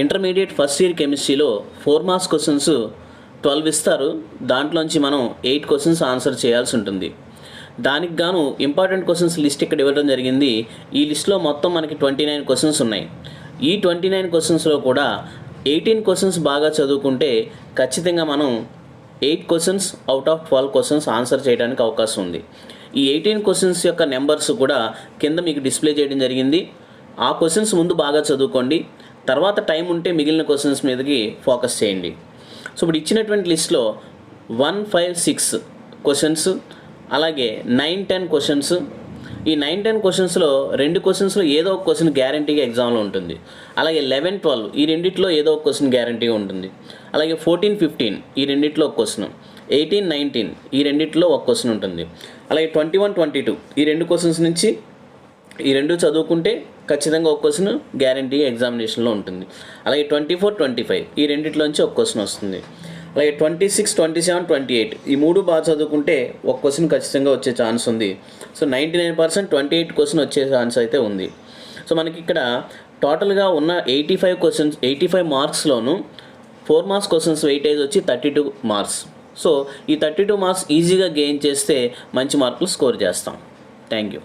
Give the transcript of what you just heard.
Intermediate first year కెమిస్ట్రీలో 4 marks questions 12 ఇస్తారు. దాంట్లోంచి మనం 8 క్వశ్చన్స్ ఆన్సర్ చేయాల్సి ఉంటుంది. దానికి గాను ఇంపార్టెంట్ క్వశ్చన్స్ లిస్ట్ ఇక్కడ ఇవ్వడం జరిగింది. ఈ లిస్ట్లో మొత్తం మనకి 29 క్వశ్చన్స్ ఉన్నాయి. ఈ 29 క్వశ్చన్స్లో కూడా 18 క్వశ్చన్స్ బాగా చదువుకుంటే ఖచ్చితంగా మనం 8 questions out of 12 questions answer చేయడానికి అవకాశం ఉంది. ఈ 18 క్వశ్చన్స్ యొక్క నెంబర్స్ కూడా కింద మీకు డిస్ప్లే చేయడం జరిగింది. ఆ క్వశ్చన్స్ ముందు బాగా చదువుకోండి. తర్వాత టైం ఉంటే మిగిలిన క్వశ్చన్స్ మీదకి ఫోకస్ చేయండి. సో ఇప్పుడు ఇచ్చినటువంటి లిస్ట్లో 1, 5, 6 క్వశ్చన్స్, అలాగే 9, 10 క్వశ్చన్స్. ఈ 9, 10 క్వశ్చన్స్లో 2 క్వశ్చన్స్లో ఏదో ఒక క్వశ్చన్ గ్యారంటీగా ఎగ్జామ్లో ఉంటుంది. అలాగే 11, 12 ఈ రెండిట్లో ఏదో ఒక క్వశ్చన్ గ్యారంటీగా ఉంటుంది. అలాగే 14, 15 ఈ రెండిట్లో ఒక క్వశ్చన్, 18, 19 ఈ రెండిట్లో ఒక క్వశ్చన్ ఉంటుంది. అలాగే 21, 22 ఈ 2 క్వశ్చన్స్ నుంచి ఈ 2 చదువుకుంటే ఖచ్చితంగా ఒక క్వశ్చన్ గ్యారంటీ ఎగ్జామినేషన్లో ఉంటుంది. అలాగే 24, 25 ఈ రెండిట్లోంచి ఒక క్వశ్చన్ వస్తుంది. అలాగే 26, 27, 28 ఈ 3 బాగా చదువుకుంటే ఒక క్వశ్చన్ ఖచ్చితంగా వచ్చే ఛాన్స్ ఉంది. సో 99% 28 క్వశ్చన్ వచ్చే ఛాన్స్ అయితే ఉంది. సో మనకి ఇక్కడ టోటల్గా ఉన్న 85 మార్క్స్లోను 4 మార్క్స్ క్వశ్చన్స్ వెయిటేజ్ వచ్చి 32 మార్క్స్. సో ఈ 32 మార్క్స్ ఈజీగా గెయిన్ చేస్తే మంచి మార్కులు స్కోర్ చేస్తాం. Thank you.